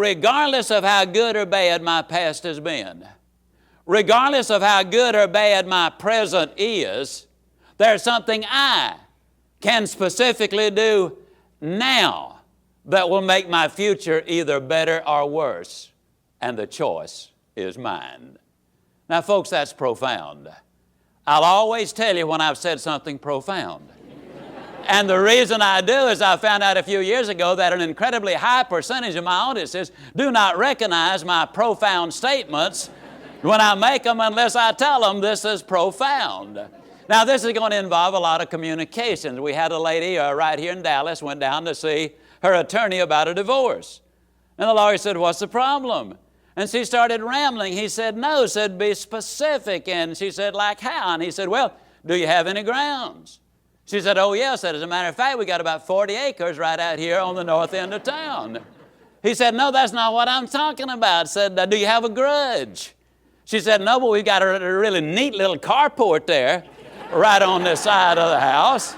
regardless of how good or bad my past has been, regardless of how good or bad my present is, there's something I can specifically do now that will make my future either better or worse, and the choice is mine. Now, folks, that's profound. I'll always tell you when I've said something profound. And the reason I do is I found out a few years ago that an incredibly high percentage of my audiences do not recognize my profound statements when I make them unless I tell them this is profound. Now, this is going to involve a lot of communications. We had a lady right here in Dallas went down to see her attorney about a divorce. And the lawyer said, "What's the problem?" And she started rambling. He said, "No," said, "be specific." And she said, "Like how?" And he said, "Well, do you have any grounds?" She said, "Oh, yes." Said, "As a matter of fact, we got about 40 acres right out here on the north end of town." He said, "No, that's not what I'm talking about." Said, "Do you have a grudge?" She said, "No, but we've got a really neat little carport there right on this side of the house."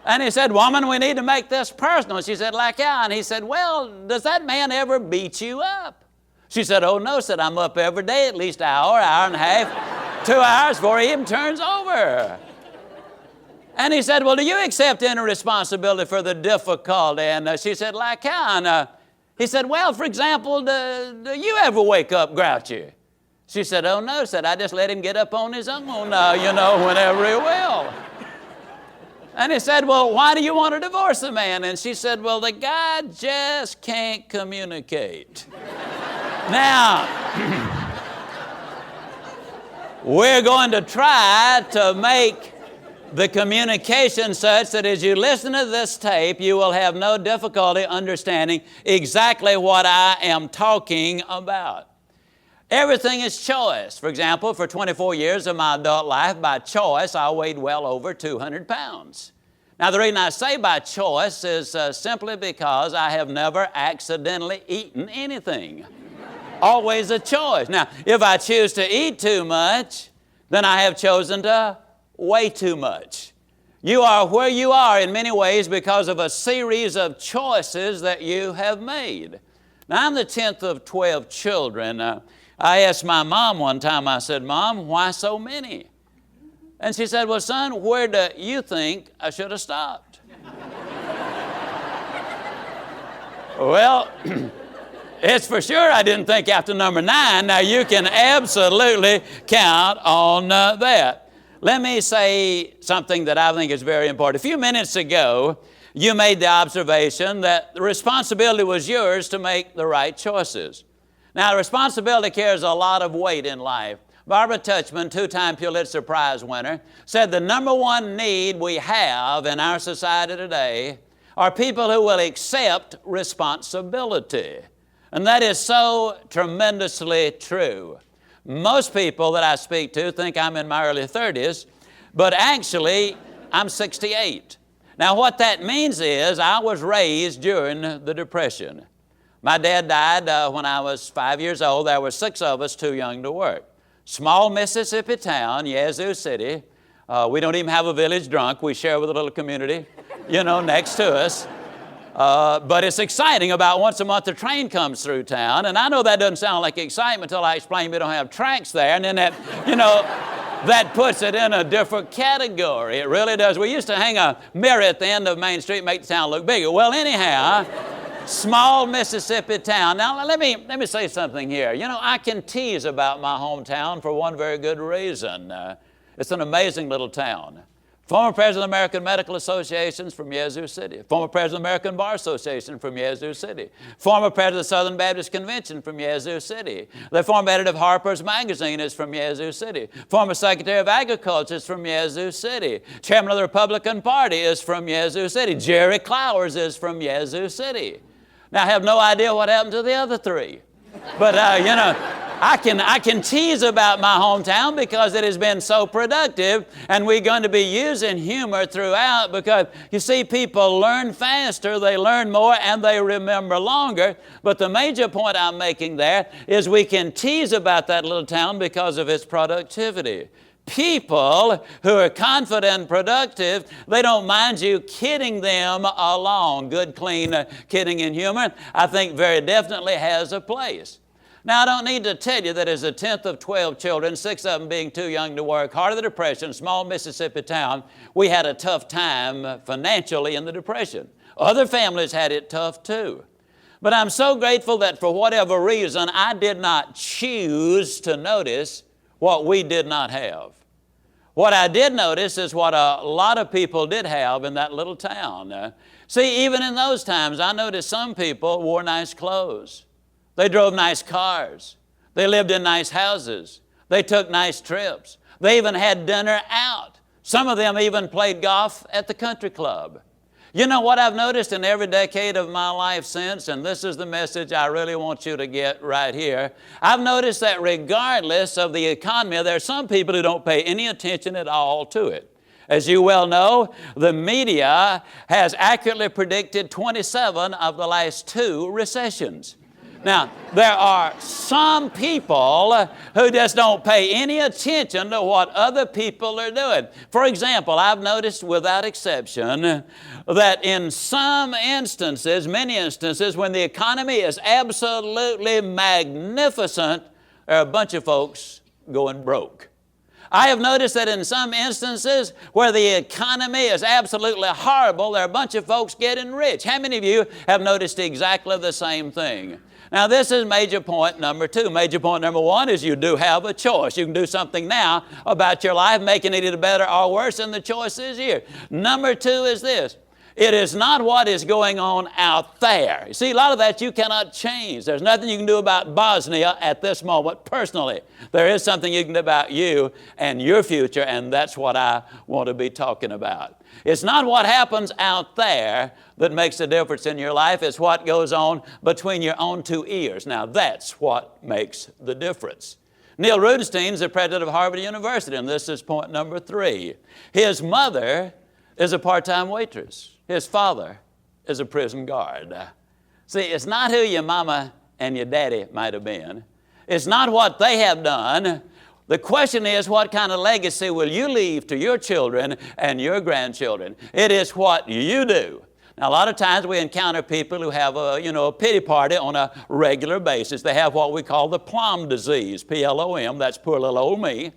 And he said, "Woman, we need to make this personal." She said, "Like how?" And he said, "Well, does that man ever beat you up?" She said, "Oh, no." Said, "I'm up every day at least an hour, hour and a half, 2 hours before he even turns over." And he said, "Well, do you accept any responsibility for the difficulty?" And she said, "Like how?" And he said, "Well, for example, do you ever wake up grouchy?" She said, "Oh, no." Said, "I just let him get up on his own, whenever he will." And he said, "Well, why do you want to divorce the man?" And she said, "Well, the guy just can't communicate." Now, we're going to try to make the communication such that as you listen to this tape, you will have no difficulty understanding exactly what I am talking about. Everything is choice. For example, for 24 years of my adult life, by choice, I weighed well over 200 pounds. Now, the reason I say by choice is simply because I have never accidentally eaten anything. Always a choice. Now, if I choose to eat too much, then I have chosen to weigh too much. You are where you are in many ways because of a series of choices that you have made. Now, I'm the 10th of 12 children. I asked my mom one time, I said, "Mom, why so many?" And she said, "Well, son, where do you think I should have stopped?" Well, it's for sure I didn't think after number 9. Now, you can absolutely count on that. Let me say something that I think is very important. A few minutes ago, you made the observation that the responsibility was yours to make the right choices. Now, responsibility carries a lot of weight in life. Barbara Tuchman, 2-time Pulitzer Prize winner, said the number one need we have in our society today are people who will accept responsibility. And that is so tremendously true. Most people that I speak to think I'm in my early 30s, but actually I'm 68. Now, what that means is I was raised during the Depression. My dad died when I was 5 years old. There were 6 of us too young to work. Small Mississippi town, Yazoo City. We don't even have a village drunk. We share with a little community, next to us. But it's exciting. About once a month, the train comes through town. And I know that doesn't sound like excitement until I explain we don't have tracks there. And then that, that puts it in a different category. It really does. We used to hang a mirror at the end of Main Street, make the town look bigger. Well, anyhow, small Mississippi town. Now, let me say something here. I can tease about my hometown for one very good reason. It's an amazing little town. Former President of the American Medical Association is from Yazoo City. Former President of the American Bar Association from Yazoo City. Former President of the Southern Baptist Convention from Yazoo City. The former editor of Harper's Magazine is from Yazoo City. Former Secretary of Agriculture is from Yazoo City. Chairman of the Republican Party is from Yazoo City. Jerry Clowers is from Yazoo City. Now, I have no idea what happened to the other 3. But, I can tease about my hometown because it has been so productive, and we're going to be using humor throughout because, you see, people learn faster, they learn more, and they remember longer. But the major point I'm making there is we can tease about that little town because of its productivity. people who are confident and productive, they don't mind you kidding them along. Good, clean kidding and humor, I think very definitely has a place. Now, I don't need to tell you that as a 10th of 12 children, 6 of them being too young to work, heart of the Depression, small Mississippi town, we had a tough time financially in the Depression. Other families had it tough too. But I'm so grateful that for whatever reason, I did not choose to notice what we did not have. What I did notice is what a lot of people did have in that little town. See, even in those times, I noticed some people wore nice clothes. They drove nice cars. They lived in nice houses. They took nice trips. They even had dinner out. Some of them even played golf at the country club. You know what I've noticed in every decade of my life since, and this is the message I really want you to get right here. I've noticed that regardless of the economy, there are some people who don't pay any attention at all to it. As you well know, the media has accurately predicted 27 of the last 2 recessions. Now, there are some people who just don't pay any attention to what other people are doing. For example, I've noticed without exception that in some instances, many instances, when the economy is absolutely magnificent, there are a bunch of folks going broke. I have noticed that in some instances where the economy is absolutely horrible, there are a bunch of folks getting rich. How many of you have noticed exactly the same thing? Now, this is major point number 2. Major point number 1 is you do have a choice. You can do something now about your life, making it either better or worse, and the choice is here. Number 2 is this. It is not what is going on out there. You see, a lot of that you cannot change. There's nothing you can do about Bosnia at this moment personally. There is something you can do about you and your future, and that's what I want to be talking about. It's not what happens out there that makes a difference in your life. It's what goes on between your own 2 ears. Now, that's what makes the difference. Neil Rudenstein's the president of Harvard University, and this is point number 3. His mother is a part-time waitress. His father is a prison guard. See, it's not who your mama and your daddy might have been. It's not what they have done. The question is, what kind of legacy will you leave to your children and your grandchildren? It is what you do. Now, a lot of times we encounter people who have a pity party on a regular basis. They have what we call the plum disease, P-L-O-M, that's poor little old me.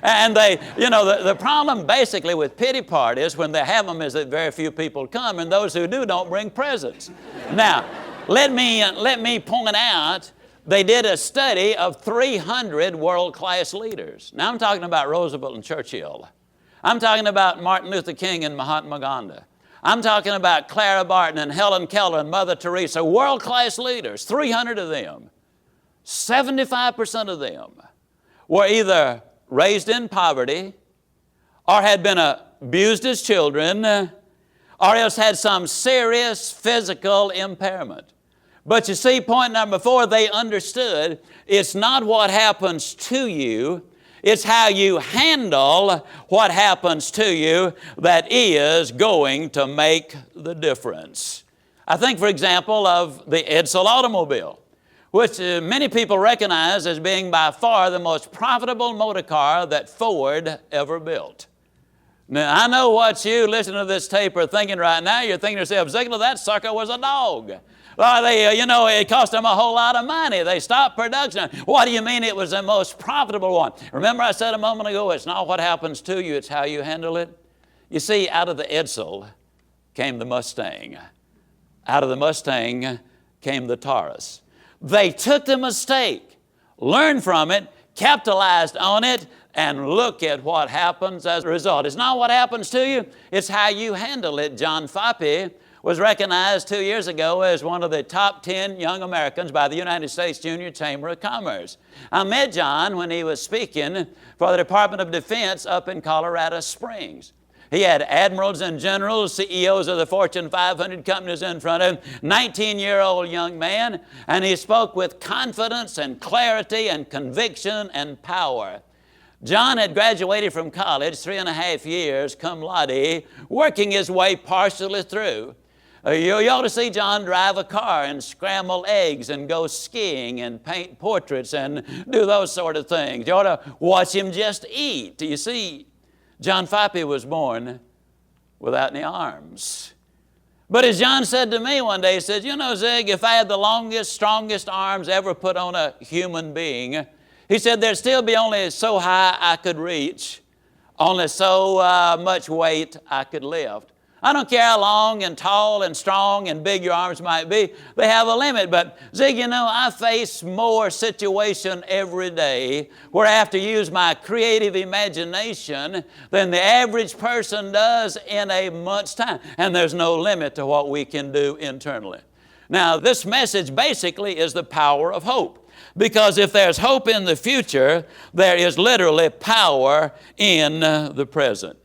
And the problem basically with pity parties when they have them is that very few people come, and those who do don't bring presents. Now, let me point out, they did a study of 300 world-class leaders. Now, I'm talking about Roosevelt and Churchill. I'm talking about Martin Luther King and Mahatma Gandhi. I'm talking about Clara Barton and Helen Keller and Mother Teresa, world-class leaders, 300 of them. 75% of them were either raised in poverty, or had been abused as children, or else had some serious physical impairment. But you see, point number 4, they understood it's not what happens to you, it's how you handle what happens to you that is going to make the difference. I think, for example, of the Edsel automobile, which many people recognize as being by far the most profitable motor car that Ford ever built. Now, I know what you listening to this tape are thinking right now. You're thinking to yourself, Ziglar, that sucker was a dog. Well, it cost them a whole lot of money. They stopped production. What do you mean it was the most profitable one? Remember I said a moment ago, it's not what happens to you, it's how you handle it. You see, out of the Edsel came the Mustang. Out of the Mustang came the Taurus. They took the mistake, learned from it, capitalized on it, and look at what happens as a result. It's not what happens to you, it's how you handle it. John Foppe was recognized 2 years ago as one of the top 10 young Americans by the United States Junior Chamber of Commerce. I met John when he was speaking for the Department of Defense up in Colorado Springs. He had admirals and generals, CEOs of the Fortune 500 companies in front of him, 19-year-old young man, and he spoke with confidence and clarity and conviction and power. John had graduated from college 3.5 years, cum laude, working his way partially through. You ought to see John drive a car and scramble eggs and go skiing and paint portraits and do those sort of things. You ought to watch him just eat. You see, John Phipe was born without any arms. But as John said to me one day, he said, you know, Zig, if I had the longest, strongest arms ever put on a human being, he said there'd still be only so high I could reach, only so much weight I could lift. I don't care how long and tall and strong and big your arms might be. They have a limit. But Zig, you know, I face more situation every day where I have to use my creative imagination than the average person does in a month's time. And there's no limit to what we can do internally. Now, this message basically is the power of hope. Because if there's hope in the future, there is literally power in the present.